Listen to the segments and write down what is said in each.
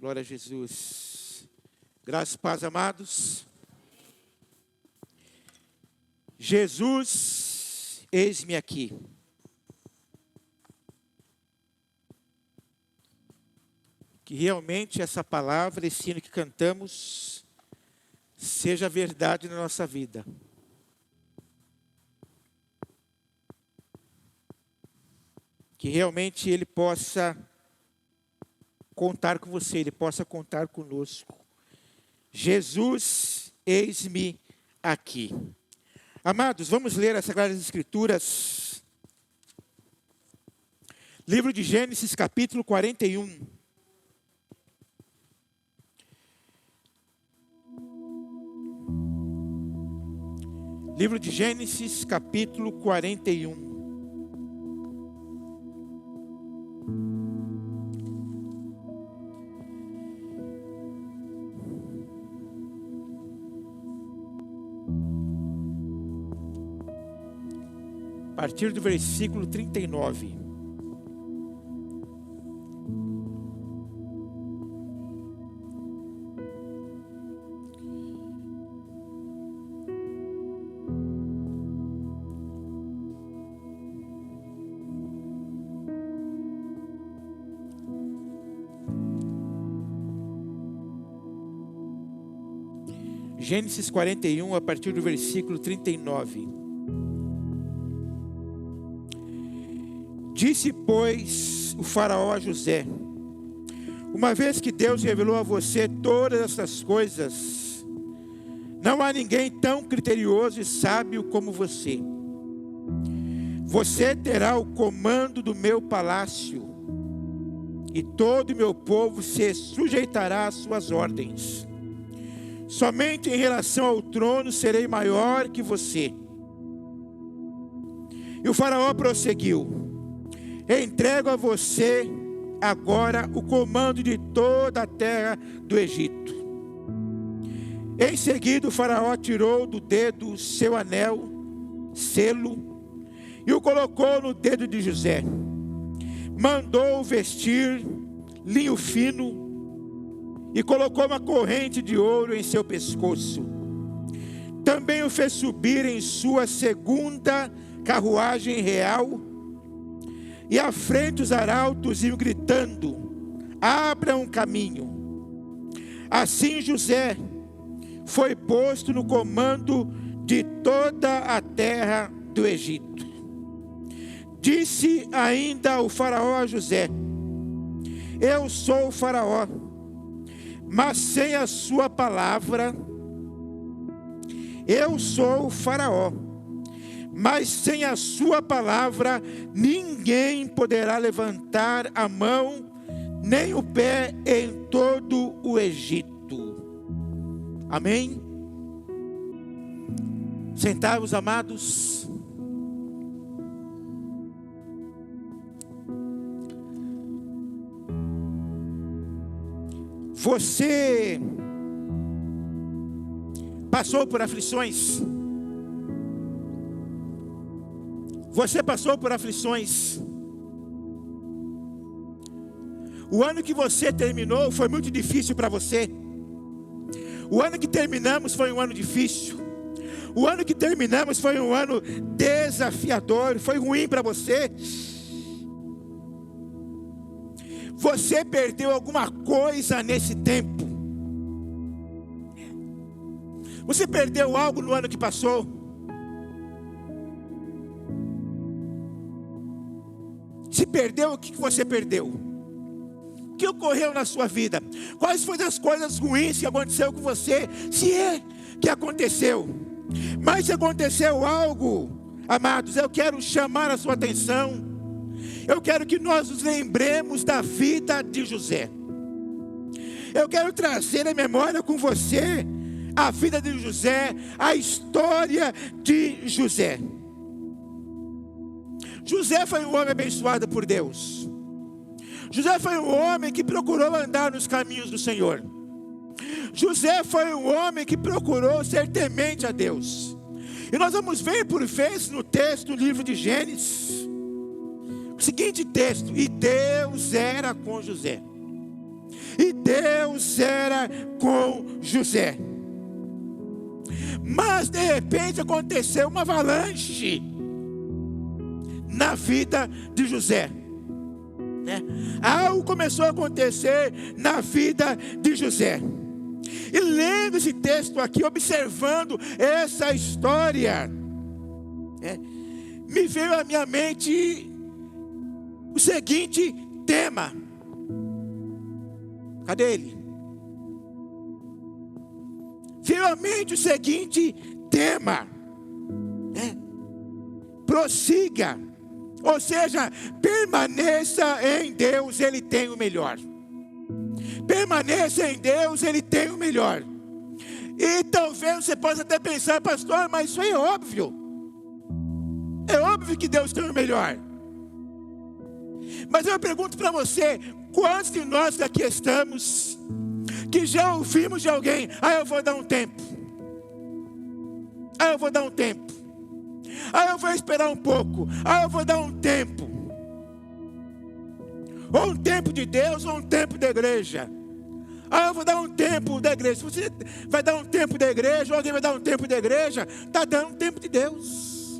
Glória a Jesus. Graças e paz, amados. Jesus, eis-me aqui. Que realmente essa palavra, esse hino que cantamos, seja verdade na nossa vida. Que realmente Ele possa contar com você, Ele possa contar conosco. Jesus, eis-me aqui. Amados, vamos ler as Sagradas Escrituras. Livro de Gênesis, capítulo 41. Livro de Gênesis, capítulo 41. A partir do versículo 39. Gênesis 41, a partir do versículo 39. Disse, pois, o faraó a José: uma vez que Deus revelou a você todas estas coisas, não há ninguém tão criterioso e sábio como você. Você terá o comando do meu palácio, e todo o meu povo se sujeitará às suas ordens. Somente em relação ao trono serei maior que você. E o faraó prosseguiu: entrego a você agora o comando de toda a terra do Egito. Em seguida o faraó tirou do dedo seu anel, selo, e o colocou no dedo de José. Mandou vestir linho fino e colocou uma corrente de ouro em seu pescoço. Também o fez subir em sua segunda carruagem real, e à frente os arautos iam gritando: abra um caminho. Assim José foi posto no comando de toda a terra do Egito. Disse ainda o faraó a José: eu sou o faraó, mas sem a sua palavra. Eu sou o faraó, mas sem a sua palavra ninguém poderá levantar a mão nem o pé em todo o Egito. Amém? Sentai-vos, amados. Você passou por aflições. Você passou por aflições. O ano que você terminou foi muito difícil para você. O ano que terminamos foi um ano difícil. O ano que terminamos foi um ano desafiador. Foi ruim para você. Você perdeu alguma coisa nesse tempo. Você perdeu algo no ano que passou. Se perdeu, o que você perdeu? O que ocorreu na sua vida? Quais foram as coisas ruins que aconteceu com você? Se é que aconteceu. Mas se aconteceu algo, amados, eu quero chamar a sua atenção. Eu quero que nós nos lembremos da vida de José. Eu quero trazer à memória com você a vida de José, a história de José. José foi um homem abençoado por Deus. José foi um homem que procurou andar nos caminhos do Senhor. José foi um homem que procurou ser temente a Deus. E nós vamos ver por vez no texto do livro de Gênesis, o seguinte texto: e Deus era com José. e Deus era com José. Mas de repente aconteceu uma avalanche na vida de José. Algo começou a acontecer na vida de José. E lendo esse texto aqui, observando essa história, me veio à minha mente o seguinte tema. Cadê ele? Veio à mente o seguinte tema. Prossiga. Ou seja, permaneça em Deus, Ele tem o melhor. Permaneça em Deus, Ele tem o melhor. E talvez você possa até pensar, pastor, mas isso aí é óbvio. É óbvio que Deus tem o melhor. Mas eu pergunto para você, quantos de nós que aqui estamos, que já ouvimos de alguém, eu vou dar um tempo. Eu vou dar um tempo. Eu vou esperar um pouco. Eu vou dar um tempo. Ou um tempo de Deus, ou um tempo da igreja. Eu vou dar um tempo da igreja. Se você vai dar um tempo da igreja, ou alguém vai dar um tempo da igreja, está dando um tempo de Deus.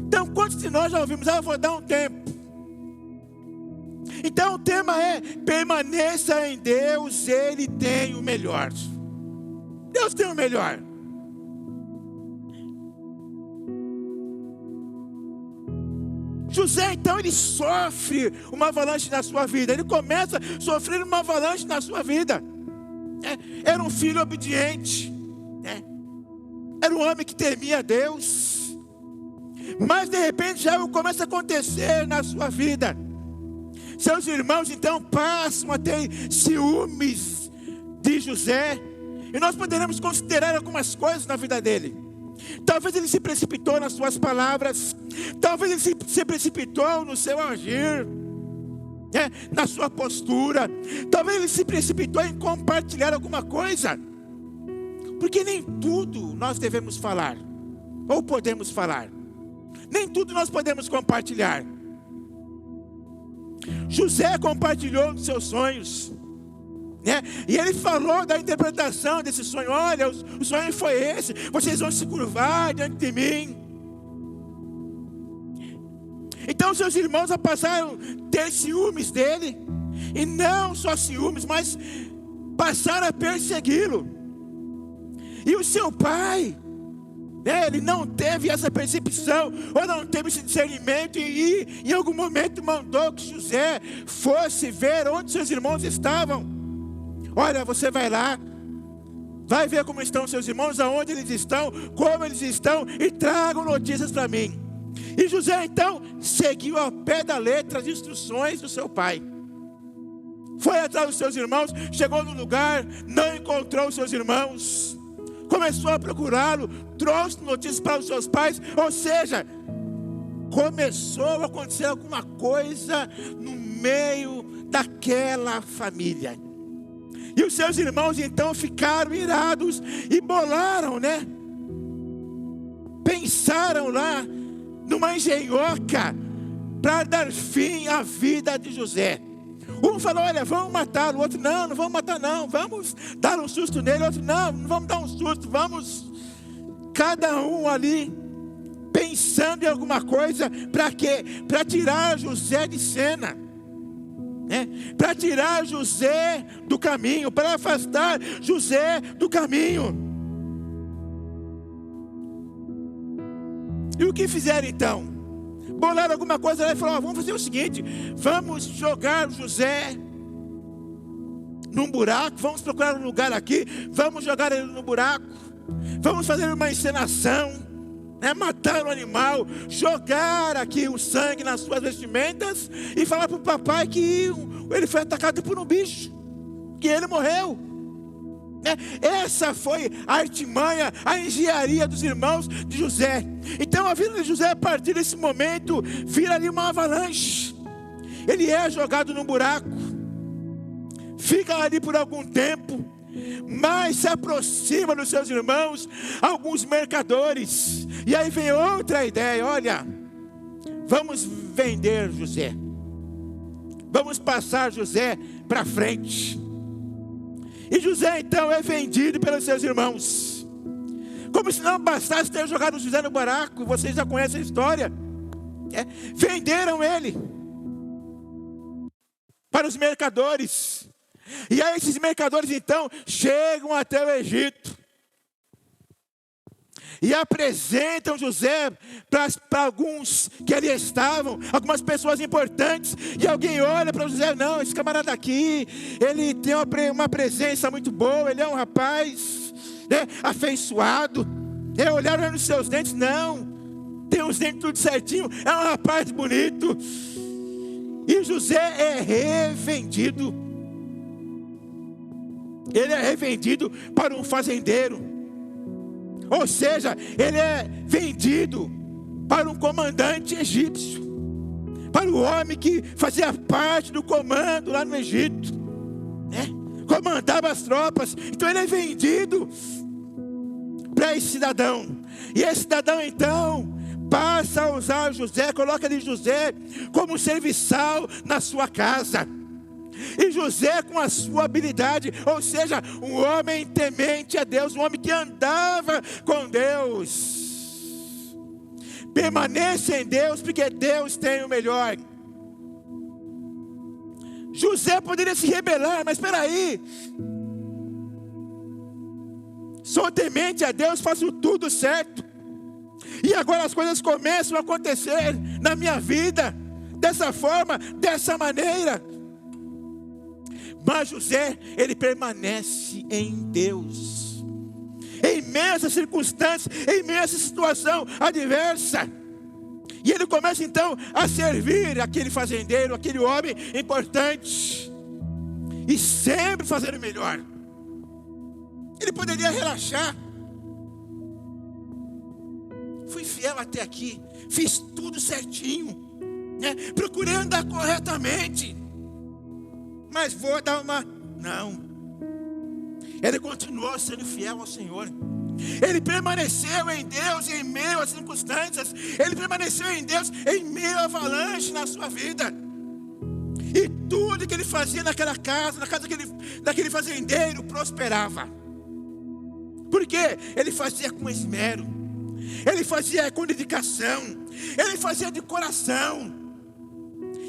Então, quantos de nós já ouvimos? Eu vou dar um tempo. Então, o tema é: permaneça em Deus, Ele tem o melhor. Deus tem o melhor. José, então, ele sofre uma avalanche na sua vida. Ele começa a sofrer uma avalanche na sua vida. Era um filho obediente. Era um homem que temia a Deus. Mas, de repente, já começa a acontecer na sua vida. Seus irmãos, então, passam a ter ciúmes de José. E nós poderemos considerar algumas coisas na vida dele. Talvez ele se precipitou nas suas palavras. Talvez ele se precipitou no seu agir, na sua postura. Talvez ele se precipitou em compartilhar alguma coisa. Porque nem tudo nós devemos falar, ou podemos falar. Nem tudo nós podemos compartilhar. José compartilhou dos seus sonhos, e ele falou da interpretação desse sonho. Olha, o sonho foi esse: vocês vão se curvar diante de mim. Então seus irmãos já passaram a ter ciúmes dele. E não só ciúmes, mas passaram a persegui-lo. E o seu pai, ele não teve essa percepção, ou não teve esse discernimento, e em algum momento mandou que José fosse ver onde seus irmãos estavam. Olha, você vai lá, vai ver como estão seus irmãos, aonde eles estão, como eles estão, e tragam notícias para mim. E José então seguiu ao pé da letra as instruções do seu pai. Foi atrás dos seus irmãos, chegou no lugar, não encontrou os seus irmãos, começou a procurá-lo, trouxe notícias para os seus pais. Ou seja, começou a acontecer alguma coisa no meio daquela família. E os seus irmãos então ficaram irados e bolaram, pensaram lá numa engenhoca para dar fim à vida de José. Um falou: olha, vamos matá-lo. O outro: não vamos matar não, vamos dar um susto nele. O outro: não vamos dar um susto, vamos. Cada um ali pensando em alguma coisa. Para quê? Para tirar José de cena, para tirar José do caminho, para afastar José do caminho. E o que fizeram então? Bolaram alguma coisa lá e falaram: vamos fazer o seguinte, vamos jogar José num buraco, vamos procurar um lugar aqui, vamos jogar ele no buraco, vamos fazer uma encenação, matar o animal, jogar aqui o sangue nas suas vestimentas e falar para o papai que ele foi atacado por um bicho, que ele morreu. Essa foi a artimanha, a engenharia dos irmãos de José. Então a vida de José, a partir desse momento, vira ali uma avalanche. Ele é jogado num buraco, fica ali por algum tempo, mas se aproxima dos seus irmãos alguns mercadores. E aí vem outra ideia: olha, vamos vender José. vamos passar José para frente. E José então é vendido pelos seus irmãos. Como se não bastasse ter jogado José no buraco, vocês já conhecem a história. Venderam ele para os mercadores. E aí esses mercadores então chegam até o Egito e apresentam José para alguns que ali estavam, algumas pessoas importantes. E alguém olha para José: não, esse camarada aqui, ele tem uma presença muito boa, ele é um rapaz, né, afeiçoado. Olharam nos seus dentes: não, tem os dentes tudo certinho, é um rapaz bonito. E José é revendido. Ele é revendido para um fazendeiro. Ou seja, ele é vendido para um comandante egípcio, para o homem que fazia parte do comando lá no Egito, né? Comandava as tropas. Então ele é vendido para esse cidadão. E esse cidadão então passa a usar José, coloca ali José como serviçal na sua casa. E José, com a sua habilidade, ou seja, um homem temente a Deus, um homem que andava com Deus, permaneça em Deus, porque Deus tem o melhor. José poderia se rebelar, mas espera aí, sou temente a Deus, faço tudo certo, e agora as coisas começam a acontecer na minha vida, dessa forma, dessa maneira. Mas José, ele permanece em Deus, em meio a essa circunstância, em meio a essa situação adversa. E ele começa então a servir aquele fazendeiro, aquele homem importante, e sempre fazer o melhor. Ele poderia relaxar: fui fiel até aqui, fiz tudo certinho, né? Procurei andar corretamente, mas vou dar uma... Não. Ele continuou sendo fiel ao Senhor. Ele permaneceu em Deus em meio às circunstâncias. Ele permaneceu em Deus em meio à avalanche na sua vida. E tudo que ele fazia naquela casa, na casa daquele fazendeiro, prosperava. Por quê? Ele fazia com esmero. Ele fazia com dedicação. Ele fazia de coração.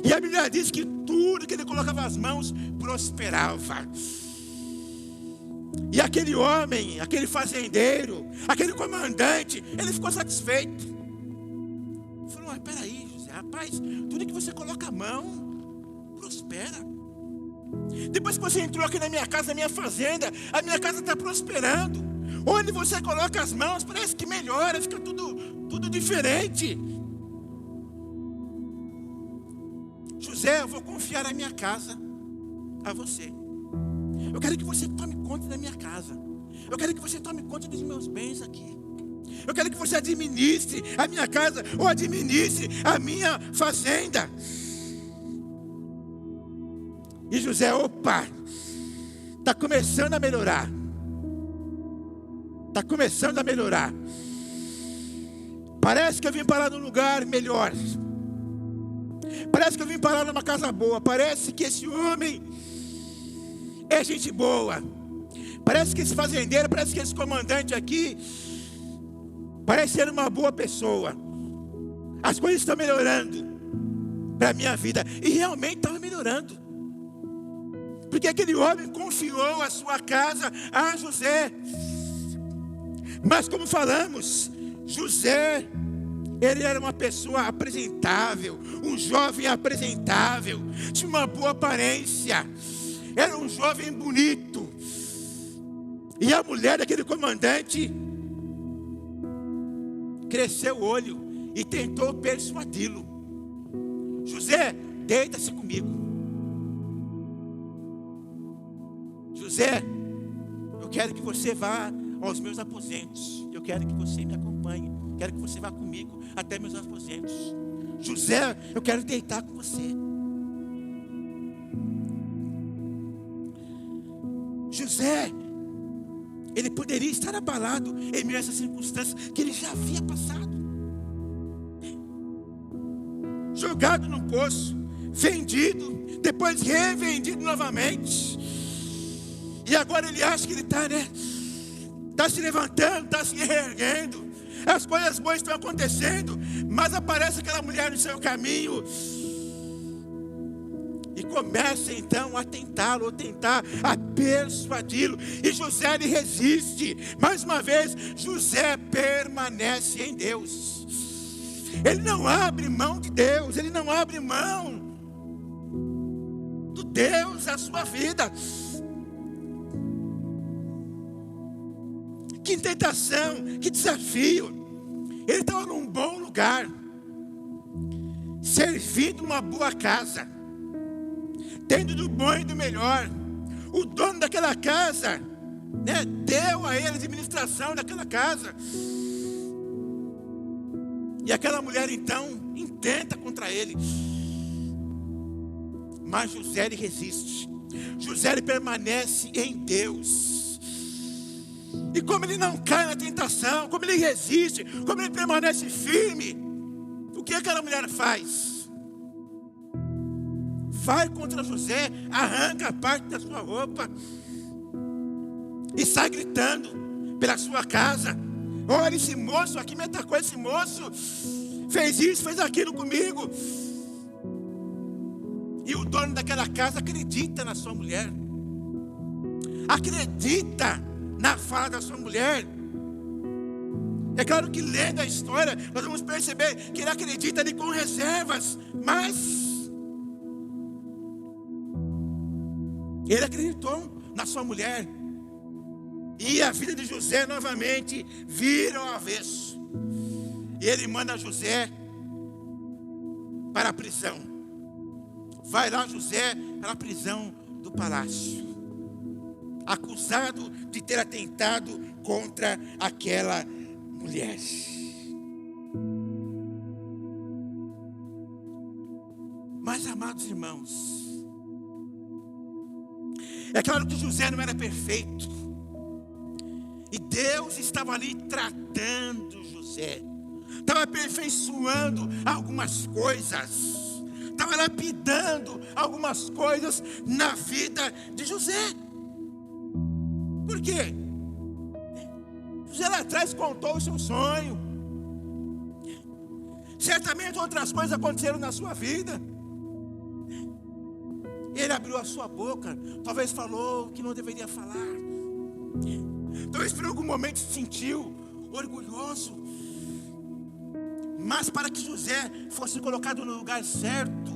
E a Bíblia diz que tudo que ele colocava as mãos prosperava. E aquele homem, aquele fazendeiro, aquele comandante, ele ficou satisfeito. Falou: mas peraí, José, rapaz, tudo que você coloca a mão prospera. Depois que você entrou aqui na minha casa, na minha fazenda, a minha casa está prosperando. Onde você coloca as mãos, parece que melhora, fica tudo diferente. José, eu vou confiar a minha casa a você. Eu quero que você tome conta da minha casa. Eu quero que você tome conta dos meus bens aqui. Eu quero que você administre a minha casa, ou administre a minha fazenda. E José: opa, está começando a melhorar. Está começando a melhorar. Parece que eu vim parar num lugar melhor. Parece que eu vim parar numa casa boa. Parece que esse homem é gente boa. Parece que esse fazendeiro, parece que esse comandante aqui, parece ser uma boa pessoa. As coisas estão melhorando para a minha vida. E realmente estava melhorando. Porque aquele homem confiou a sua casa a José. Mas como falamos, José, ele era uma pessoa apresentável, um jovem apresentável, tinha uma boa aparência, era um jovem bonito. E a mulher daquele comandante cresceu o olho e tentou persuadi-lo: José, deita-se comigo. José, eu quero que você vá aos meus aposentos. Eu quero que você me acompanhe. Quero que você vá comigo até meus aposentos. José, eu quero deitar com você. José, ele poderia estar abalado em meio a essas circunstâncias que ele já havia passado. Jogado num poço, vendido, depois revendido novamente. E agora ele acha que ele está, está se levantando, está se reerguendo. As coisas boas estão acontecendo, mas aparece aquela mulher no seu caminho e começa então a tentá-lo, ou tentar a persuadi-lo. E José lhe resiste. Mais uma vez, José permanece em Deus. Ele não abre mão de Deus, ele não abre mão do Deus da sua vida. Que tentação, que desafio. Ele estava num bom lugar, servindo uma boa casa, tendo do bom e do melhor. O dono daquela casa, deu a ele a administração daquela casa. E aquela mulher então intenta contra ele, mas José lhe resiste. José ele permanece em Deus. E como ele não cai na tentação, como ele resiste, como ele permanece firme, o que aquela mulher faz? Vai contra José, arranca a parte da sua roupa e sai gritando pela sua casa: olha, esse moço aqui me atacou, esse moço fez isso, fez aquilo comigo. E o dono daquela casa acredita na sua mulher, acredita na fala da sua mulher. É claro que lendo a história, nós vamos perceber que ele acredita ali com reservas, mas ele acreditou na sua mulher. E a vida de José novamente vira ao avesso. E ele manda José para a prisão. Vai lá José para a prisão do palácio, acusado de ter atentado contra aquela mulher. Mas, amados irmãos, é claro que José não era perfeito, e Deus estava ali tratando José, estava aperfeiçoando algumas coisas, estava lapidando algumas coisas na vida de José. Por quê? José lá atrás contou o seu sonho. Certamente outras coisas aconteceram na sua vida. Ele abriu a sua boca, talvez falou que não deveria falar. Talvez por algum momento se sentiu orgulhoso. Mas para que José fosse colocado no lugar certo,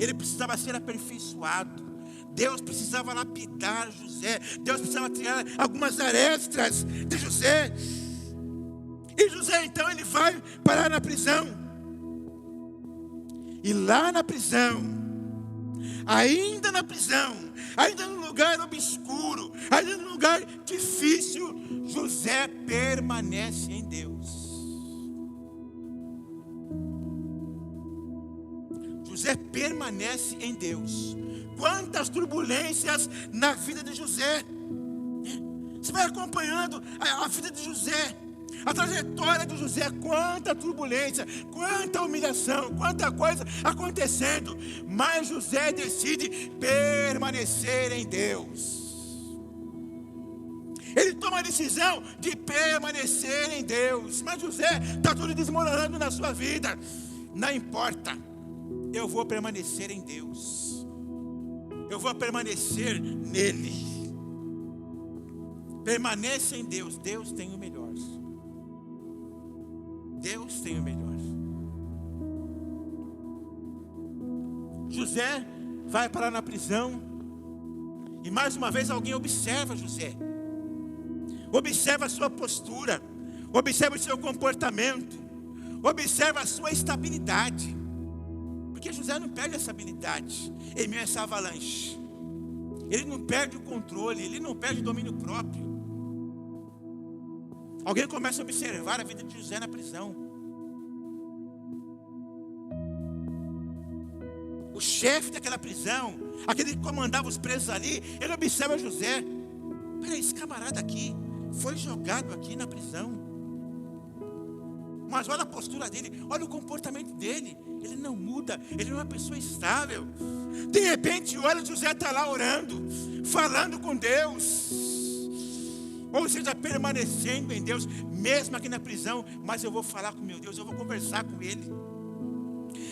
ele precisava ser aperfeiçoado. Deus precisava lapidar José. Deus precisava tirar algumas arestas de José. E José então ele vai parar na prisão. E lá na prisão, ainda na prisão, ainda no lugar obscuro, ainda no lugar difícil, José permanece em Deus. José permanece em Deus. Quantas turbulências na vida de José. Você vai acompanhando a vida de José, a trajetória de José. Quanta turbulência, quanta humilhação, quanta coisa acontecendo. Mas José decide permanecer em Deus. Ele toma a decisão de permanecer em Deus. Mas José está tudo desmoronando na sua vida. Não importa, eu vou permanecer em Deus. Eu vou permanecer nele. Permaneça em Deus. Deus tem o melhor. Deus tem o melhor. José vai parar na prisão. E mais uma vez alguém observa José. Observa a sua postura. Observa o seu comportamento. Observa a sua estabilidade. Porque José não perde essa habilidade em meio a essa avalanche. Ele não perde o controle, ele não perde o domínio próprio. Alguém começa a observar a vida de José na prisão. O chefe daquela prisão, aquele que comandava os presos ali, ele observa José. Peraí, esse camarada aqui foi jogado aqui na prisão. Mas olha a postura dele, olha o comportamento dele. Ele não muda, ele é uma pessoa estável. De repente, olha, José está lá orando, falando com Deus. Ou seja, permanecendo em Deus, mesmo aqui na prisão. Mas eu vou falar com meu Deus, eu vou conversar com Ele.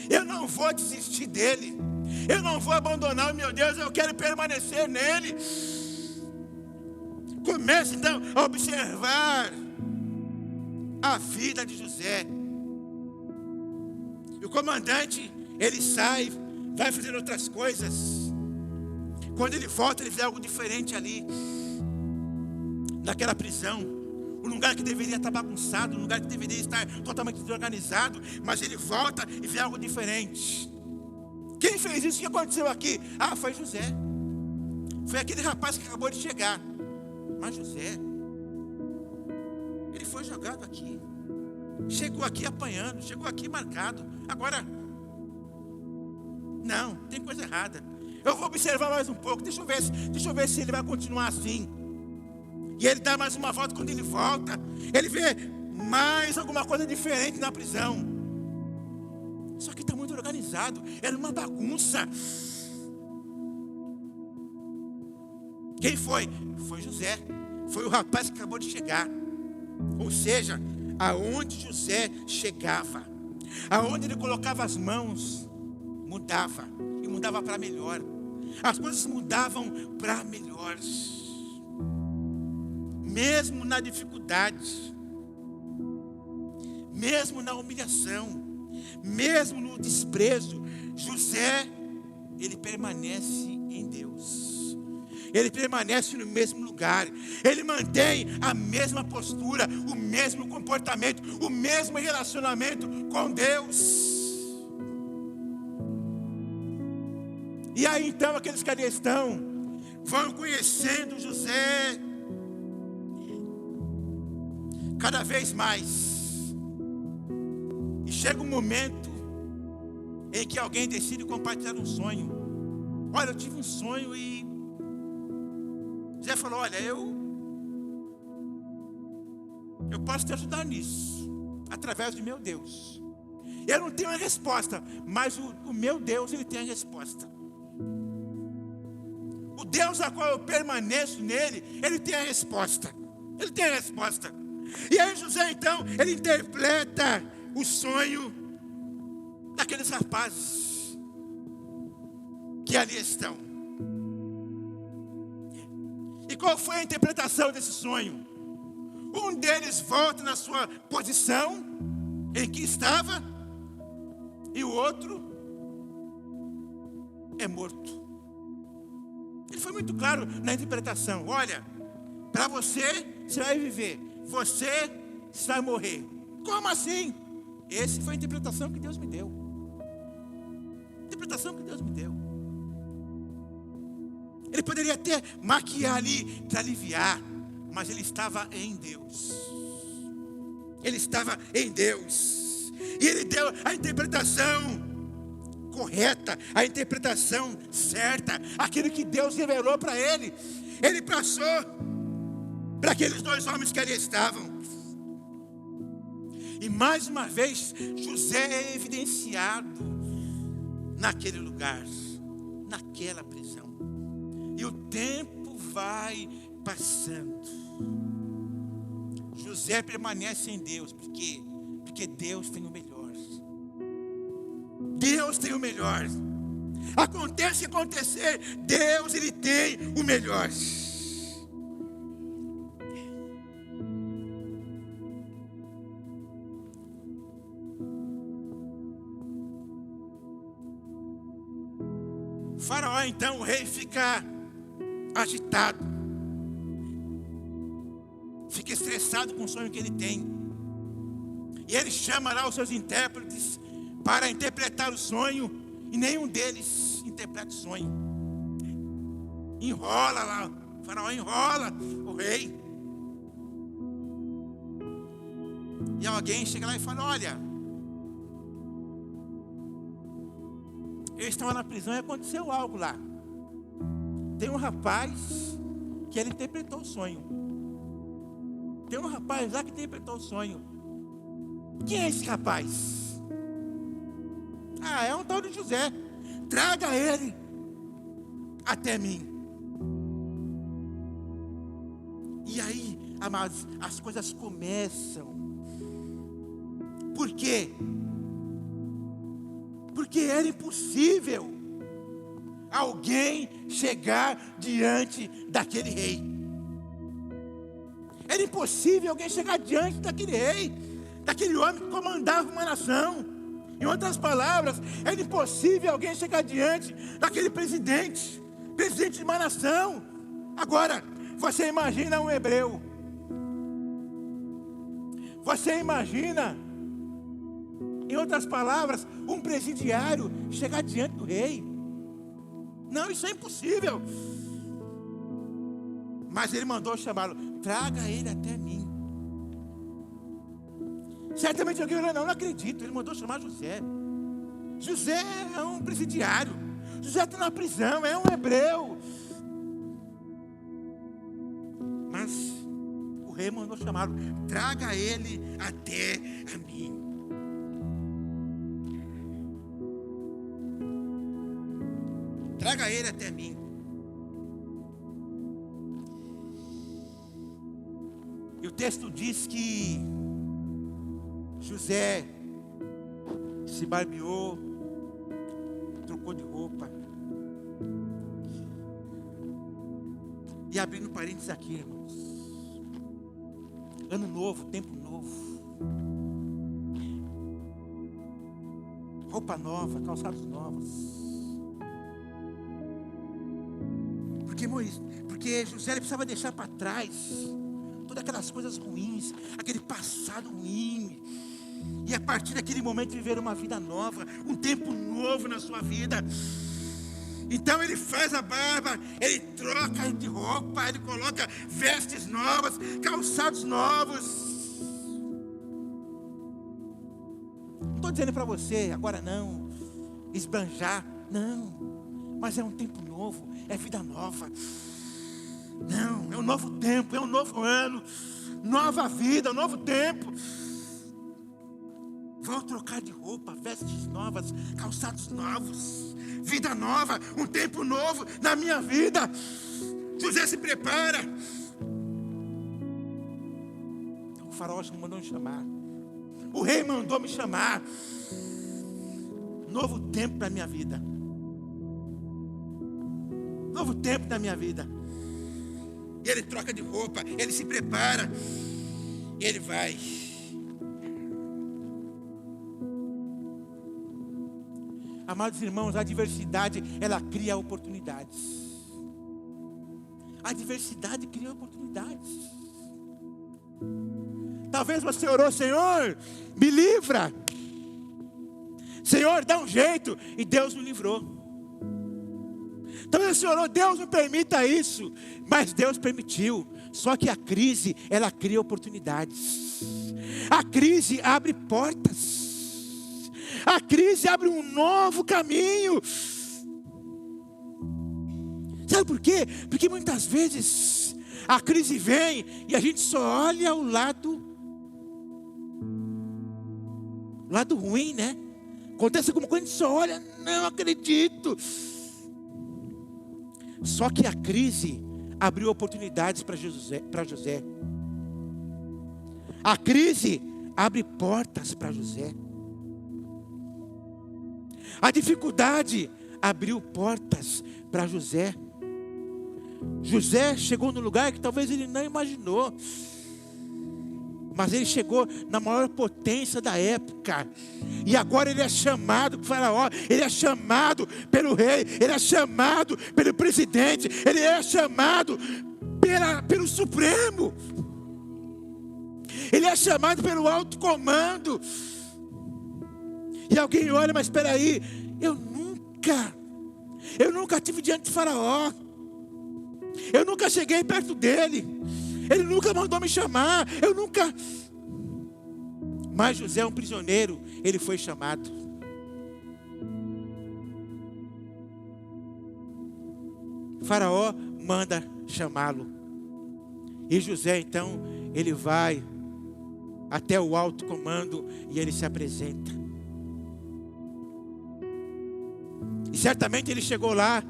Eu não vou desistir dEle. Eu não vou abandonar o meu Deus, eu quero permanecer nele. Comece então a observar a vida de José. E o comandante, ele sai, vai fazer outras coisas. Quando ele volta, ele vê algo diferente ali, naquela prisão. Um lugar que deveria estar bagunçado, um lugar que deveria estar totalmente desorganizado. Mas ele volta e vê algo diferente. Quem fez isso? O que aconteceu aqui? Ah, foi José. Foi aquele rapaz que acabou de chegar. Mas José, ele foi jogado aqui. Chegou aqui apanhando, chegou aqui marcado. Agora, não, tem coisa errada. Eu vou observar mais um pouco, deixa eu ver se ele vai continuar assim. E ele dá mais uma volta. Quando ele volta, ele vê mais alguma coisa diferente na prisão. Só que está muito organizado, era uma bagunça. Quem foi? Foi José. Foi o rapaz que acabou de chegar. Ou seja, aonde José chegava, aonde ele colocava as mãos, mudava. E mudava para melhor. As coisas mudavam para melhor. Mesmo na dificuldade, mesmo na humilhação, mesmo no desprezo, José, ele permanece em Deus. Ele permanece no mesmo lugar. Ele mantém a mesma postura, o mesmo comportamento, o mesmo relacionamento com Deus. E aí então aqueles que ali estão vão conhecendo José cada vez mais. E chega um momento em que alguém decide compartilhar um sonho. Olha, eu tive um sonho e José falou, olha, eu posso te ajudar nisso, através do meu Deus. Eu não tenho a resposta, mas o meu Deus, ele tem a resposta. O Deus a qual eu permaneço nele, ele tem a resposta. Ele tem a resposta. E aí José então, ele interpreta o sonho daqueles rapazes que ali estão. E qual foi a interpretação desse sonho? Um deles volta na sua posição em que estava, e o outro é morto. Ele foi muito claro na interpretação. Olha, para você vai viver, você vai morrer. Como assim? Essa foi a interpretação que Deus me deu. Interpretação que Deus me deu. Ele poderia até maquiar ali para aliviar, mas ele estava em Deus. Ele estava em Deus. E ele deu a interpretação correta, a interpretação certa, aquilo que Deus revelou para ele. Ele passou para aqueles dois homens que ali estavam. E mais uma vez, José é evidenciado naquele lugar, naquela prisão. E o tempo vai passando. José permanece em Deus, porque Deus tem o melhor. Deus tem o melhor. Acontece o que acontecer, Deus, ele tem o melhor. Faraó, então, o rei fica agitado, fica estressado com o sonho que ele tem. E ele chama lá os seus intérpretes para interpretar o sonho, e nenhum deles interpreta o sonho. Enrola lá, o faraó enrola o rei. E alguém chega lá e fala, olha, eles estavam na prisão e aconteceu algo lá. Tem um rapaz que ele interpretou o sonho. Tem um rapaz lá que interpretou o sonho. Quem é esse rapaz? É um tal de José. Traga ele até mim. E aí, amados, as coisas começam. Por quê? Porque era impossível alguém chegar diante daquele rei. Era impossível alguém chegar diante daquele rei, daquele homem que comandava uma nação. Em outras palavras, era impossível alguém chegar diante daquele presidente de uma nação. Agora, você imagina um hebreu. Você imagina, em outras palavras, um presidiário chegar diante do rei. Não, isso é impossível. Mas ele mandou chamá-lo. Traga ele até mim. Certamente alguém falou, não acredito. Ele mandou chamar José. José é um presidiário. José está na prisão, é um hebreu. Mas o rei mandou chamá-lo. Traga ele até a mim. Traga ele até mim. E o texto diz que José se barbeou, trocou de roupa. E abrindo parênteses aqui, irmãos. Ano novo, tempo novo. Roupa nova, calçados novos. Porque José precisava deixar para trás todas aquelas coisas ruins, aquele passado ruim. E a partir daquele momento viver uma vida nova, um tempo novo na sua vida. Então ele faz a barba, ele troca de roupa, ele coloca vestes novas, calçados novos. Não estou dizendo para você, agora não, esbanjar, não. Mas é um tempo novo, é vida nova. Não, é um novo tempo, é um novo ano, nova vida, um novo tempo. Vou trocar de roupa, vestes novas, calçados novos, vida nova, um tempo novo na minha vida. José se prepara. Então o faraó mandou me chamar. O rei mandou me chamar. Novo tempo para a minha vida. Novo tempo na minha vida. E ele troca de roupa, ele se prepara. E ele vai. Amados irmãos, a adversidade, ela cria oportunidades. A adversidade cria oportunidades. Talvez você orou, Senhor, me livra. Senhor, dá um jeito. E Deus me livrou. Talvez você orou, Deus não permita isso. Mas Deus permitiu. Só que a crise, ela cria oportunidades. A crise abre portas. A crise abre um novo caminho. Sabe por quê? Porque muitas vezes a crise vem e a gente só olha o lado ruim, né? Acontece alguma coisa, a gente só olha, não acredito. Só que a crise abriu oportunidades para José. A crise abre portas para José. A dificuldade abriu portas para José. José chegou no lugar que talvez ele não imaginou. Mas ele chegou na maior potência da época. E agora ele é chamado por Faraó. Ele é chamado pelo rei. Ele é chamado pelo presidente. Ele é chamado pelo Supremo. Ele é chamado pelo alto comando. E alguém olha, mas espera aí, eu nunca estive diante de Faraó. Eu nunca cheguei perto dele. Ele nunca mandou me chamar. Mas José é um prisioneiro. Ele foi chamado. Faraó manda chamá-lo. E José então, ele vai até o alto comando e ele se apresenta. E certamente ele chegou lá,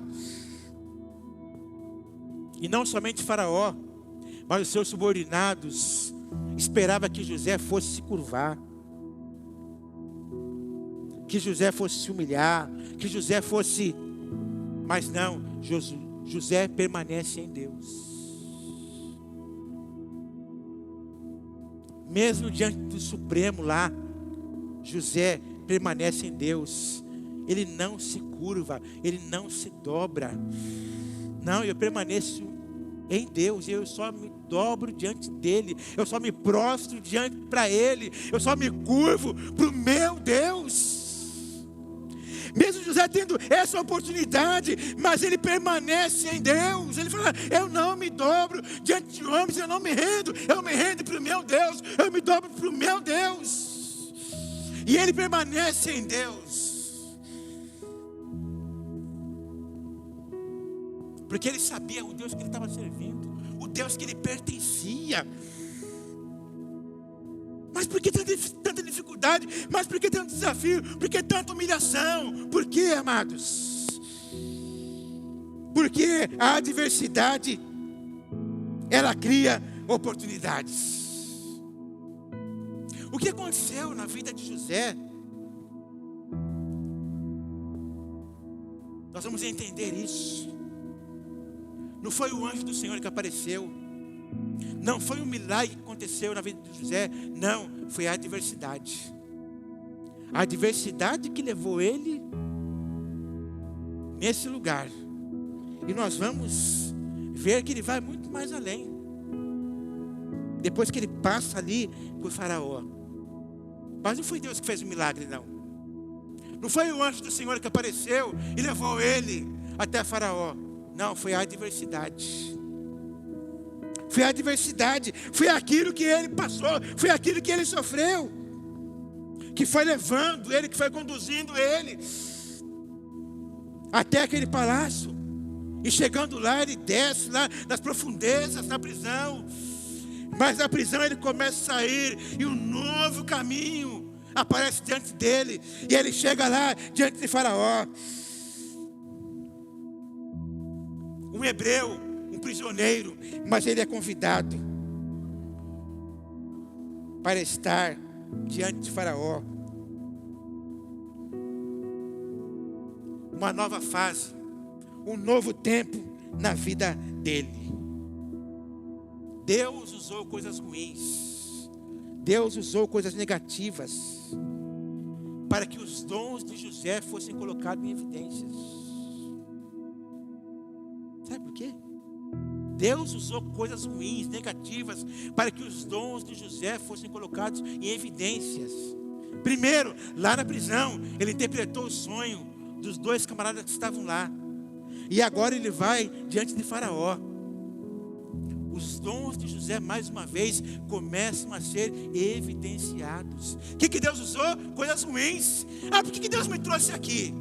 e não somente Faraó, mas os seus subordinados esperavam que José fosse se curvar, que José fosse se humilhar, que José fosse... Mas não, José permanece em Deus. Mesmo diante do Supremo lá, José permanece em Deus. Ele não se curva, ele não se dobra. Não, eu permaneço em Deus, eu só me dobro diante dele, eu só me prostro diante para ele, eu só me curvo para o meu Deus. Mesmo José tendo essa oportunidade, mas ele permanece em Deus. Ele fala: eu não me dobro diante de homens, eu me rendo para o meu Deus, eu me dobro para o meu Deus. E ele permanece em Deus, porque ele sabia o Deus que ele estava servindo, o Deus que ele pertencia. Mas por que tanta dificuldade? Mas por que tanto desafio? Por que tanta humilhação? Por que, amados? Porque a adversidade, ela cria oportunidades. O que aconteceu na vida de José? Nós vamos entender isso. Não foi o anjo do Senhor que apareceu, não foi um milagre que aconteceu na vida de José, não, foi a adversidade. A adversidade que levou ele nesse lugar. E nós vamos ver que ele vai muito mais além. Depois que ele passa ali por Faraó. Mas não foi Deus que fez o milagre, não. Não foi o anjo do Senhor que apareceu e levou ele até Faraó. Não, foi a adversidade. Foi a adversidade, foi aquilo que ele passou, foi aquilo que ele sofreu, que foi levando ele, que foi conduzindo ele até aquele palácio. E chegando lá, ele desce lá nas profundezas da prisão. Mas da prisão ele começa a sair, e um novo caminho aparece diante dele, e ele chega lá diante de Faraó. Um hebreu, um prisioneiro, mas ele é convidado para estar diante de Faraó. Uma nova fase, um novo tempo na vida dele. Deus usou coisas ruins, Deus usou coisas negativas para que os dons de José fossem colocados em evidências. Sabe por quê? Deus usou coisas ruins, negativas, para que os dons de José fossem colocados em evidências. Primeiro, lá na prisão, ele interpretou o sonho dos dois camaradas que estavam lá. E agora ele vai diante de Faraó. Os dons de José, mais uma vez, começam a ser evidenciados. O que Deus usou? Coisas ruins. Ah, por que Deus me trouxe aqui?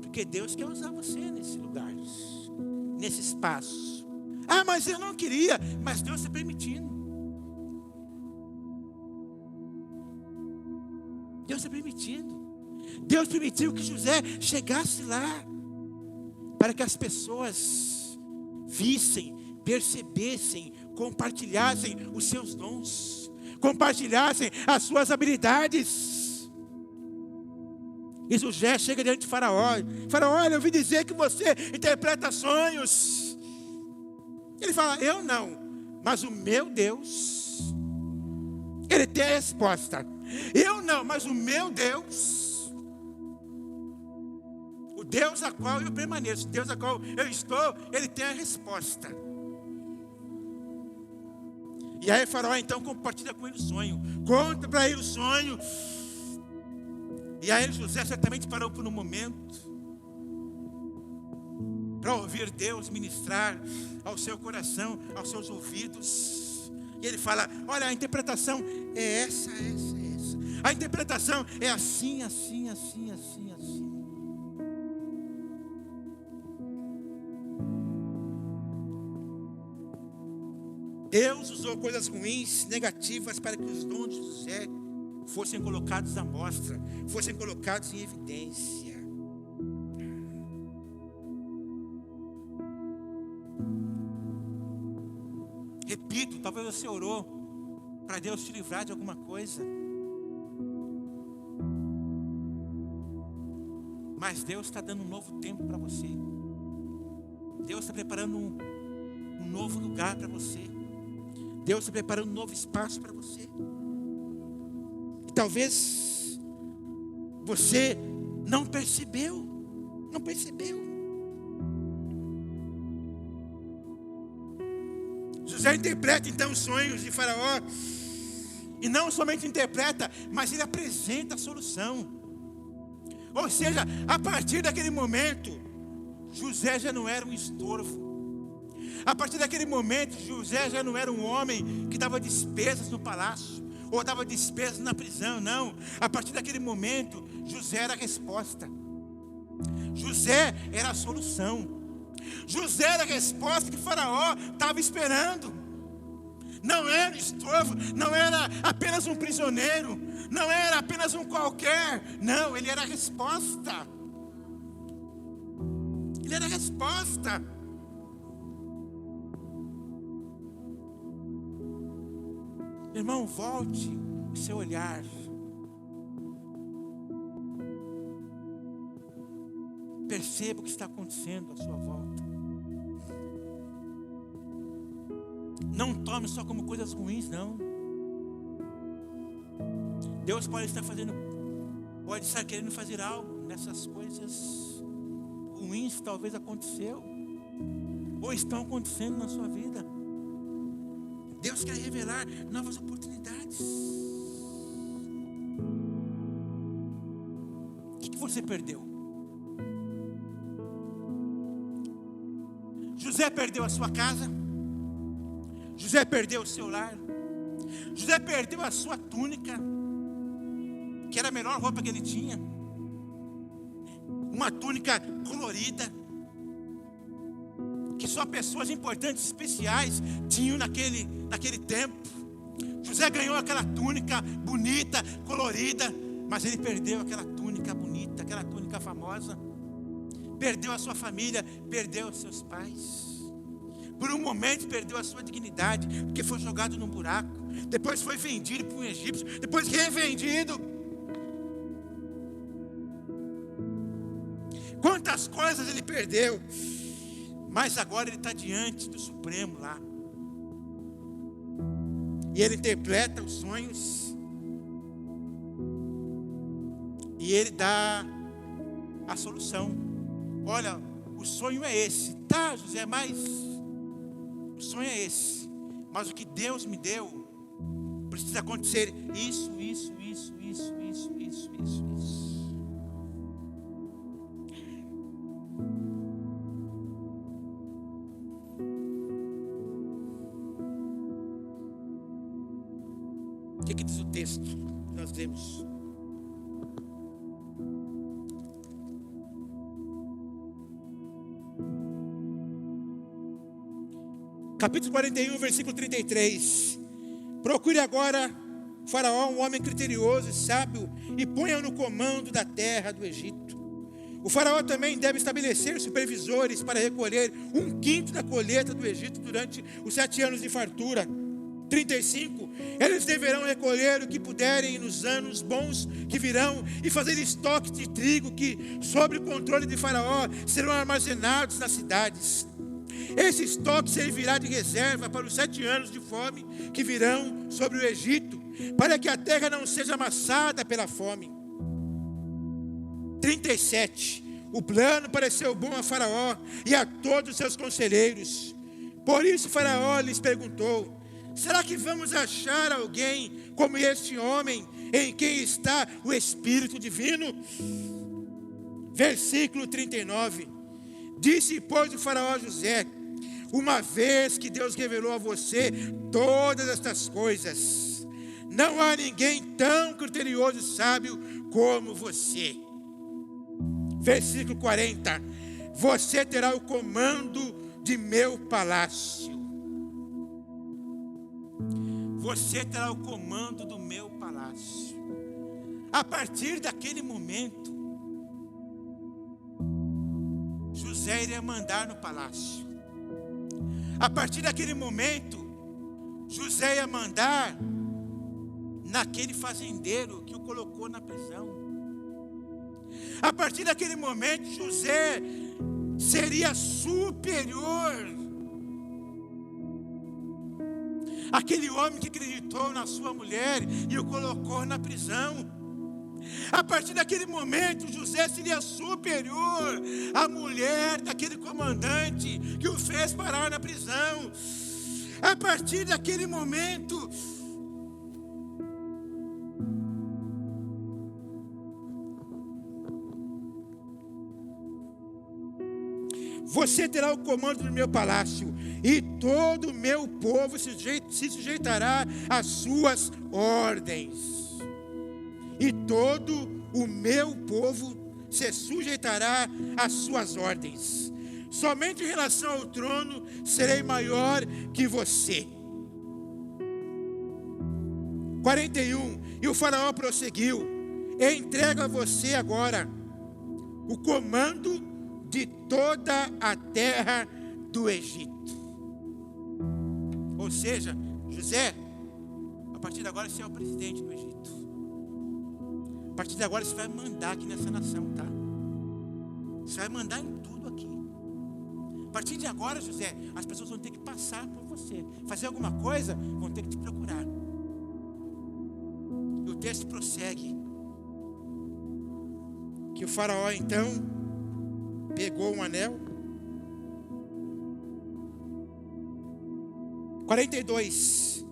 Porque Deus quer usar você nesse lugar, nesse espaço. Ah, mas eu não queria, mas Deus está permitindo. Deus está permitindo. Deus permitiu que José chegasse lá, para que as pessoas vissem, percebessem, compartilhassem os seus dons, compartilhassem as suas habilidades. E José chega diante de Faraó. Faraó, olha, eu ouvi dizer que você interpreta sonhos. Ele fala: eu não, mas o meu Deus, Ele tem a resposta. Eu não, mas o meu Deus, o Deus a qual eu permaneço, o Deus a qual eu estou, Ele tem a resposta. E aí Faraó então compartilha com ele o sonho, conta para ele o sonho. E aí José certamente parou por um momento para ouvir Deus ministrar ao seu coração, aos seus ouvidos. E ele fala: olha, a interpretação é essa. A interpretação é assim. Deus usou coisas ruins, negativas, para que os dons de José fossem colocados à mostra, fossem colocados em evidência. Repito, talvez você orou para Deus te livrar de alguma coisa, mas Deus está dando um novo tempo para você. Deus está preparando um novo lugar para você. Deus está preparando um novo espaço para você. E talvez você não percebeu. José interpreta então os sonhos de Faraó. E não somente interpreta, mas ele apresenta a solução. Ou seja, a partir daquele momento, José já não era um estorvo. A partir daquele momento, José já não era um homem que dava despesas no palácio, ou dava despesas na prisão, não. A partir daquele momento, José era a resposta. José era a solução. José era a resposta que Faraó estava esperando. Não era estorvo, não era apenas um prisioneiro, não era apenas um qualquer, não, ele era a resposta. Ele era a resposta. Irmão, volte o seu olhar. Perceba o que está acontecendo à sua volta. Não tome só como coisas ruins, não. Deus pode estar querendo fazer algo nessas coisas ruins que talvez aconteceu, ou estão acontecendo na sua vida. Deus quer revelar novas oportunidades. O que você perdeu? José perdeu a sua casa. José perdeu o seu lar. José perdeu a sua túnica, que era a melhor roupa que ele tinha. Uma túnica colorida, que só pessoas importantes, especiais, tinham naquele tempo. José ganhou aquela túnica bonita, colorida, mas ele perdeu aquela túnica bonita, aquela túnica famosa. Perdeu a sua família, perdeu os seus pais. Por um momento perdeu a sua dignidade, porque foi jogado num buraco. Depois foi vendido para um egípcio, depois revendido. Quantas coisas ele perdeu. Mas agora ele está diante do Supremo lá. E ele interpreta os sonhos. E ele dá a solução. Olha, o sonho é esse. Tá, José, mas o sonho é esse. Mas o que Deus me deu precisa acontecer isso. O que diz o texto que nós lemos? Capítulo 41, versículo 33. Procure agora Faraó, um homem criterioso e sábio, e ponha-o no comando da terra do Egito. O Faraó também deve estabelecer supervisores para recolher 1/5 da colheita do Egito durante os 7 anos de fartura. 35. Eles deverão recolher o que puderem nos anos bons que virão e fazer estoques de trigo que, sob o controle de Faraó, serão armazenados nas cidades. Esse estoque servirá de reserva para os 7 anos de fome que virão sobre o Egito, para que a terra não seja amassada pela fome. 37. O plano pareceu bom a Faraó e a todos os seus conselheiros. Por isso Faraó lhes perguntou: será que vamos achar alguém como este homem, em quem está o Espírito Divino? Versículo 39. Disse, pois, o Faraó a José: uma vez que Deus revelou a você todas estas coisas, não há ninguém tão criterioso e sábio como você. Versículo 40. Você terá o comando de meu palácio. você terá o comando do meu palácio. A partir daquele momento, José iria mandar no palácio. A partir daquele momento, José ia mandar naquele fazendeiro que o colocou na prisão. A partir daquele momento, José seria superior àquele homem que acreditou na sua mulher e o colocou na prisão. A partir daquele momento, José seria superior à mulher daquele comandante que o fez parar na prisão. A partir daquele momento, você terá o comando do meu palácio, e todo o meu povo se sujeitará às suas ordens. E todo o meu povo se sujeitará às suas ordens. Somente em relação ao trono serei maior que você. 41. E o faraó prosseguiu: eu entrego a você agora o comando de toda a terra do Egito. Ou seja, José, a partir de agora você é o presidente do Egito. A partir de agora você vai mandar aqui nessa nação, tá? Você vai mandar em tudo aqui. A partir de agora, José, as pessoas vão ter que passar por você. Fazer alguma coisa, vão ter que te procurar. E o texto prossegue. Que o faraó então pegou um anel. 42.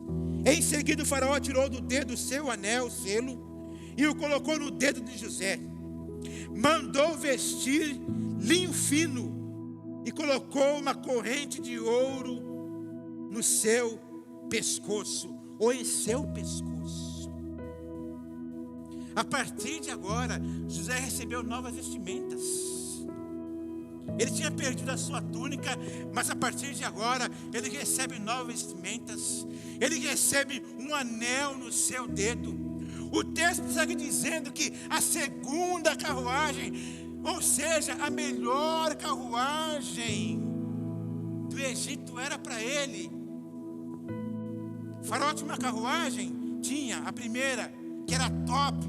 Em seguida o faraó tirou do dedo o seu anel, o selo, e o colocou no dedo de José. Mandou vestir linho fino e colocou uma corrente de ouro no seu pescoço, ou em seu pescoço. A partir de agora, José recebeu novas vestimentas. Ele tinha perdido a sua túnica, mas a partir de agora, ele recebe novas vestimentas. Ele recebe um anel no seu dedo. O texto segue dizendo que a segunda carruagem, ou seja, a melhor carruagem do Egito era para ele. O faraó tinha uma carruagem? Tinha, a primeira, que era top,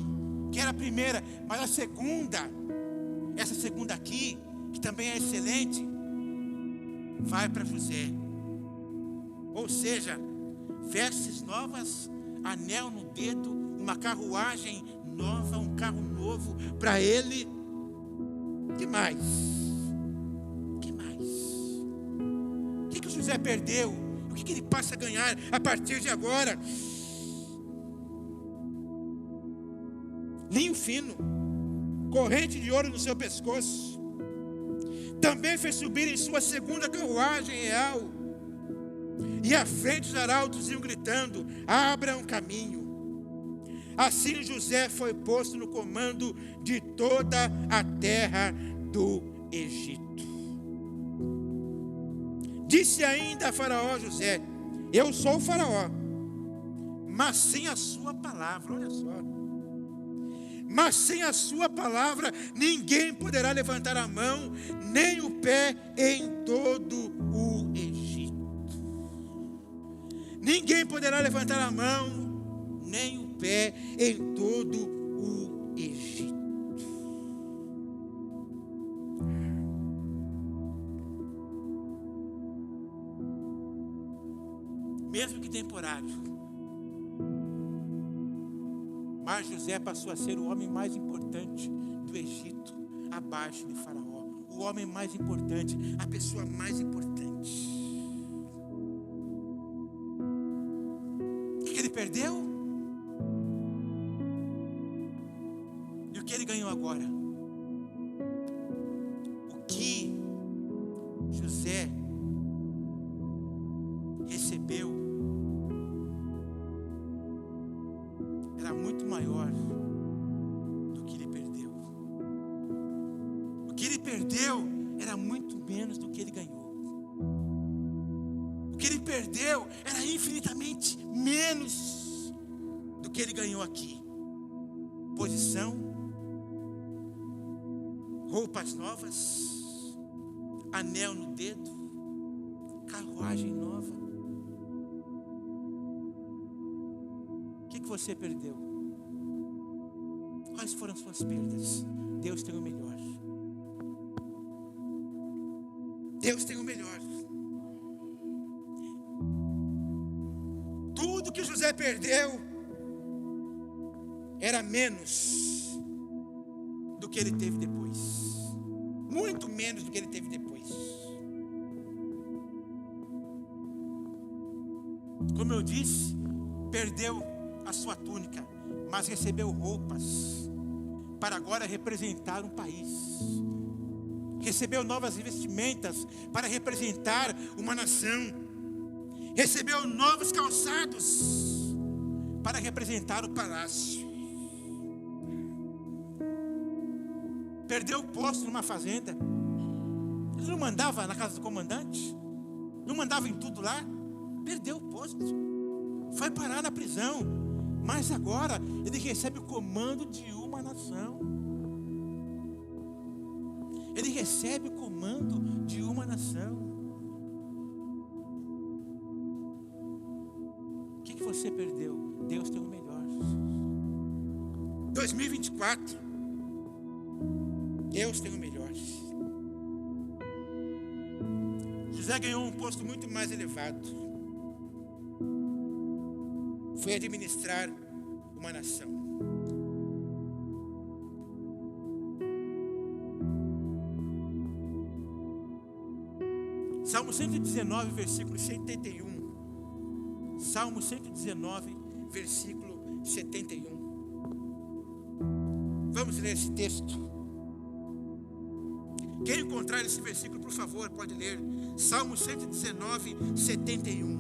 que era a primeira, mas a segunda, essa segunda aqui, que também é excelente, vai para José. Ou seja, vestes novas, anel no dedo, uma carruagem nova, um carro novo para ele. Que mais? Que mais? O que o José perdeu? O que ele passa a ganhar a partir de agora? Linho fino, corrente de ouro no seu pescoço. Também fez subir em sua segunda carruagem real. E à frente os arautos iam gritando: abra um caminho. Assim José foi posto no comando de toda a terra do Egito. Disse ainda a Faraó José: eu sou o Faraó, mas sem a sua palavra, olha só. Mas sem a sua palavra, ninguém poderá levantar a mão, nem o pé em todo o Egito. Ninguém poderá levantar a mão, nem o pé em todo o Egito. Mesmo que temporário, mas José passou a ser o homem mais importante do Egito, abaixo de Faraó. O homem mais importante, a pessoa mais importante. O que ele perdeu? E o que ele ganhou agora? O que José recebeu era muito maior do que ele perdeu. O que ele perdeu era muito menos do que ele ganhou. O que ele perdeu era infinitamente menos do que ele ganhou aqui. Posição, roupas novas, anel no dedo, carruagem nova. O que você perdeu? Quais foram as suas perdas? Deus tem o melhor. Deus tem o melhor. Tudo que José perdeu era menos do que ele teve depois. Muito menos do que ele teve depois. Como eu disse, perdeu a sua túnica, mas recebeu roupas para agora representar um país. Recebeu novas vestimentas para representar uma nação. Recebeu novos calçados para representar o palácio. Perdeu o posto numa fazenda. Ele não mandava na casa do comandante, não mandava em tudo lá. Perdeu o posto, foi parar na prisão. Mas agora ele recebe o comando de uma nação. Ele recebe o comando de uma nação. O que você perdeu? Deus tem o melhor. 2024, Deus tem o melhor. José ganhou um posto muito mais elevado. Foi administrar uma nação. Salmo 119, versículo 71. Salmo 119, versículo 71. Vamos ler esse texto. Quem encontrar esse versículo, por favor, pode ler. Salmo 119, 71.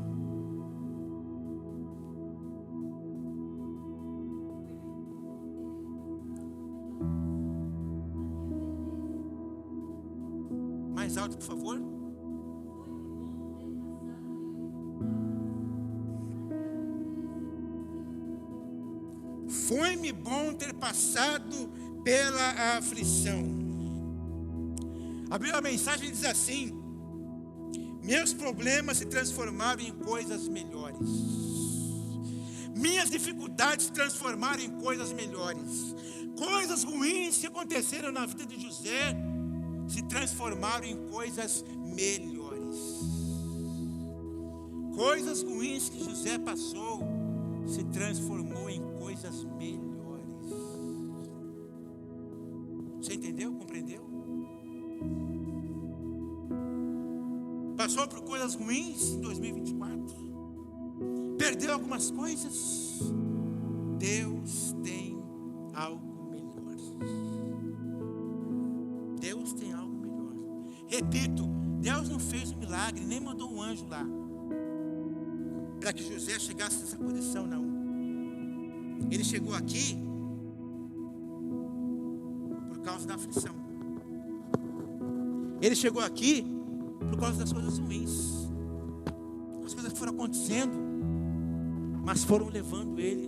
Mais alto, por favor. Foi-me bom ter passado pela aflição. A mensagem diz assim: meus problemas se transformaram em coisas melhores. Minhas dificuldades se transformaram em coisas melhores. Coisas ruins que aconteceram na vida de José se transformaram em coisas melhores. Coisas ruins que José passou se transformou em coisas melhores. Você entendeu? Compreendeu? Passou por coisas ruins em 2024. Perdeu algumas coisas. Deus tem algo melhor. Deus tem algo melhor. Repito, Deus não fez um milagre, nem mandou um anjo lá para que José chegasse nessa posição, não. Ele chegou aqui por causa da aflição. Ele chegou aqui por causa das coisas ruins. As coisas que foram acontecendo, mas foram levando ele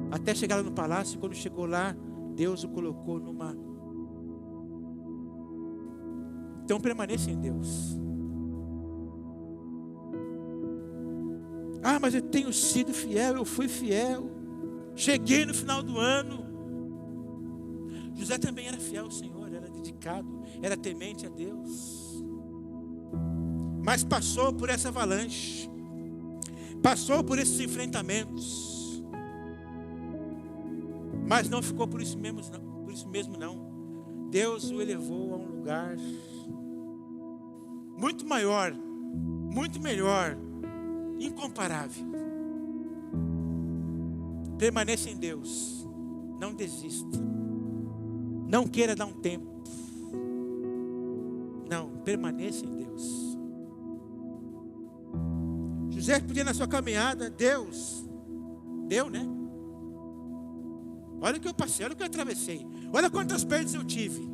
até chegar lá no palácio. E quando chegou lá, Deus o colocou numa... Então permaneça em Deus. Ah, mas eu tenho sido fiel, eu fui fiel. Cheguei no final do ano. José também era fiel ao Senhor, era dedicado, era temente a Deus. Mas passou por essa avalanche, passou por esses enfrentamentos, mas não ficou por isso mesmo não. Deus o elevou a um lugar muito maior, muito melhor, incomparável. Permaneça em Deus, não desista, não queira dar um tempo, não, permaneça em Deus. José podia na sua caminhada, Deus deu, né? Olha o que eu passei, olha o que eu atravessei, olha quantas perdas eu tive.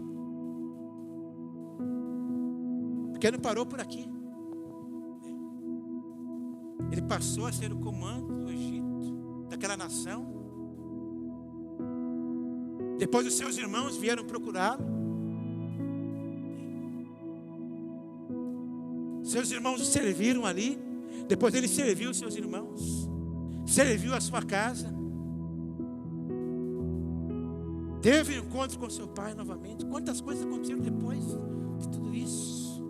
Porque não parou por aqui. Ele passou a ser o comando do Egito, daquela nação. Depois os seus irmãos vieram procurá-lo. Seus irmãos o serviram ali. Depois ele serviu os seus irmãos, serviu a sua casa, teve um encontro com seu pai novamente. Quantas coisas aconteceram depois de tudo isso?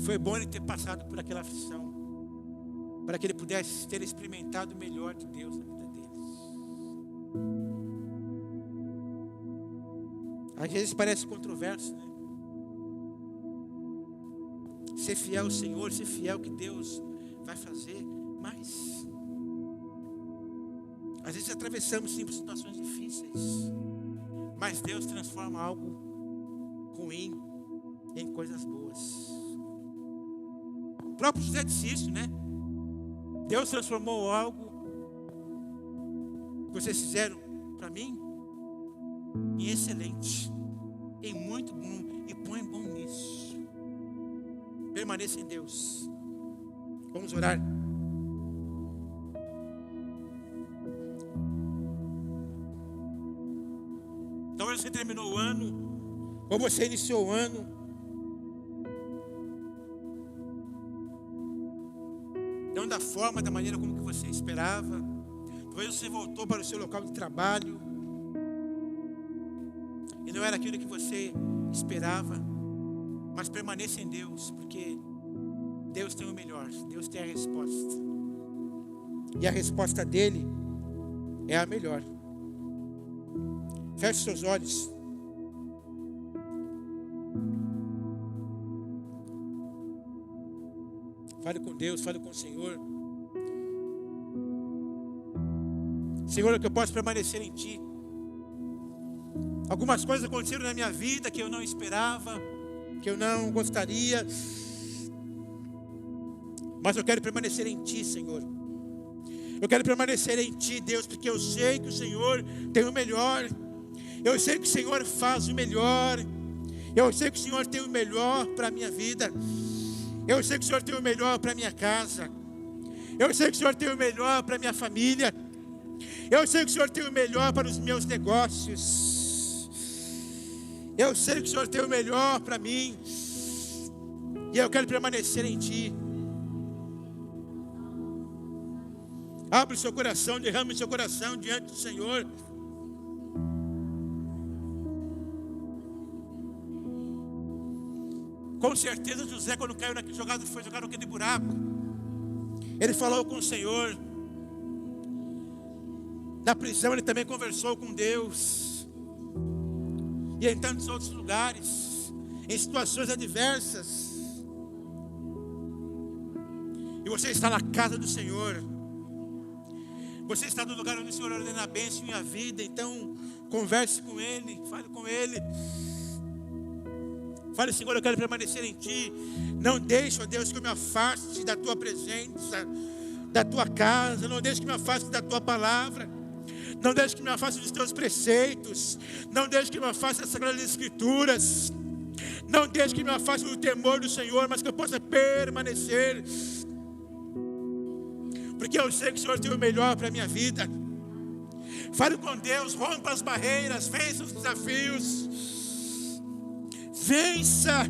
Foi bom ele ter passado por aquela aflição, para que ele pudesse ter experimentado o melhor de Deus na vida deles. Às vezes parece controverso, né? Ser fiel ao Senhor, ser fiel ao que Deus vai fazer, mas às vezes atravessamos sim por situações difíceis, mas Deus transforma algo ruim em coisas boas. O próprio José disse isso, né? Deus transformou algo que vocês fizeram para mim em excelente, em muito bom, e põe bom nisso. Permaneça em Deus. Vamos orar. Então você terminou o ano, ou você iniciou o ano, não da forma, da maneira como que você esperava. Talvez você voltou para o seu local de trabalho e não era aquilo que você esperava. Mas permaneça em Deus, porque Deus tem o melhor, Deus tem a resposta. E a resposta dele é a melhor. Feche seus olhos. Fale com Deus, fale com o Senhor. Senhor, que eu possa permanecer em Ti. Algumas coisas aconteceram na minha vida que eu não esperava, que eu não gostaria, mas eu quero permanecer em Ti, Senhor. Eu quero permanecer em Ti, Deus, porque eu sei que o Senhor tem o melhor. Eu sei que o Senhor faz o melhor. Eu sei que o Senhor tem o melhor para a minha vida. Eu sei que o Senhor tem o melhor para a minha casa. Eu sei que o Senhor tem o melhor para a minha família. Eu sei que o Senhor tem o melhor para os meus negócios. Eu sei que o Senhor tem o melhor para mim. E eu quero permanecer em Ti. Abre o seu coração, derrame o seu coração diante do Senhor. Com certeza José, quando caiu naquele jogado, foi jogado naquele buraco. Ele falou com o Senhor. Na prisão ele também conversou com Deus. E em tantos outros lugares, em situações adversas. E você está na casa do Senhor. Você está no lugar onde o Senhor ordena a bênção e a vida. Então converse com Ele, fale com Ele. Fale, Senhor, eu quero permanecer em Ti. Não deixe, ó Deus, que eu me afaste da Tua presença, da Tua casa. Não deixe que me afaste da Tua palavra. Não deixe que me afaste dos Teus preceitos. Não deixe que me afaste das Sagradas Escrituras. Não deixe que me afaste do temor do Senhor, mas que eu possa permanecer. Porque eu sei que o Senhor tem o melhor para a minha vida. Fale com Deus, rompa as barreiras, vença os desafios. Vença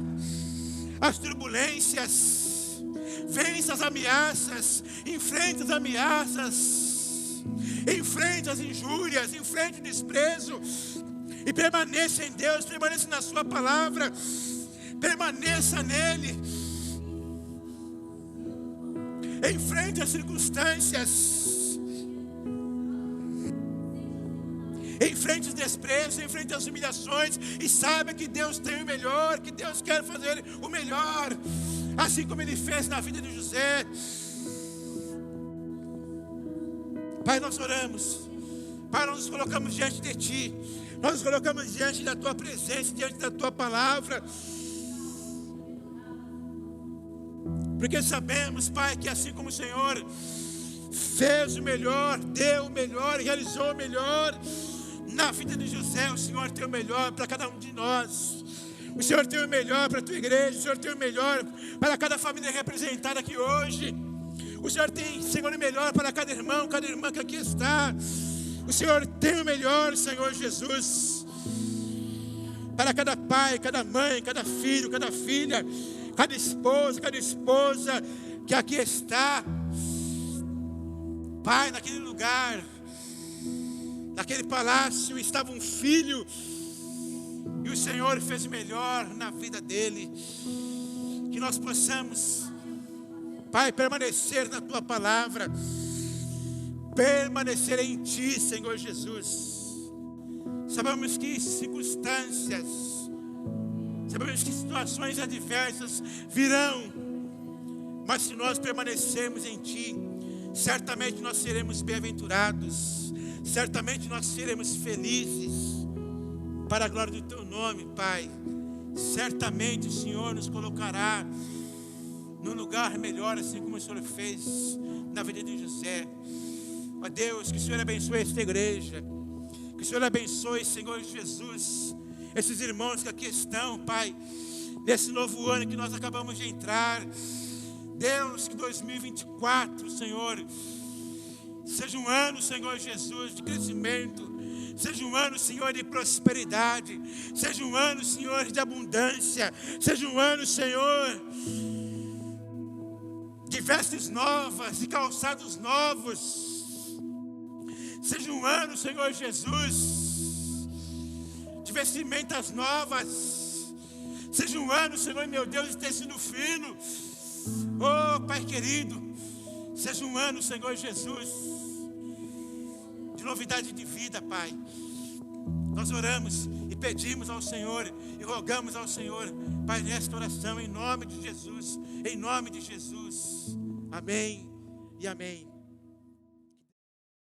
as turbulências, vença as ameaças, enfrente as ameaças, enfrente as injúrias, enfrente o desprezo e permaneça em Deus, permaneça na sua palavra, permaneça nele, enfrente as circunstâncias, enfrente os desprezos, enfrente as humilhações e saiba que Deus tem o melhor, que Deus quer fazer o melhor, assim como Ele fez na vida de José. Pai, nós oramos, Pai, nós nos colocamos diante de Ti, nós nos colocamos diante da Tua presença, diante da Tua palavra, porque sabemos, Pai, que assim como o Senhor fez o melhor, deu o melhor, realizou o melhor na vida de José, o Senhor tem o melhor para cada um de nós. O Senhor tem o melhor para a tua igreja. O Senhor tem o melhor para cada família representada aqui hoje. O Senhor tem, Senhor, o melhor para cada irmão, cada irmã que aqui está. O Senhor tem o melhor, Senhor Jesus, para cada pai, cada mãe, cada filho, cada filha, cada esposa que aqui está. Pai, naquele lugar, naquele palácio estava um filho, e o Senhor fez o melhor na vida dele. Que nós possamos, Pai, permanecer na tua palavra, permanecer em ti, Senhor Jesus. Sabemos que circunstâncias, sabemos que situações adversas virão, mas se nós permanecermos em ti, certamente nós seremos bem-aventurados, certamente nós seremos felizes, para a glória do teu nome, Pai. Certamente o Senhor nos colocará num lugar melhor, assim como o Senhor fez na vida de José. Ó Deus, que o Senhor abençoe esta igreja, que o Senhor abençoe, Senhor Jesus, esses irmãos que aqui estão, Pai, nesse novo ano que nós acabamos de entrar. Deus, que 2024, Senhor, seja um ano, Senhor Jesus, de crescimento, seja um ano, Senhor, de prosperidade, seja um ano, Senhor, de abundância, seja um ano, Senhor, de vestes novas, de calçados novos, seja um ano, Senhor Jesus, de vestimentas novas, seja um ano, Senhor, meu Deus, de tecido fino. Oh, Pai querido, seja um ano, Senhor Jesus, de novidade de vida, Pai. Nós oramos e pedimos ao Senhor e rogamos ao Senhor, Pai, nesta oração, em nome de Jesus, em nome de Jesus. Amém e amém.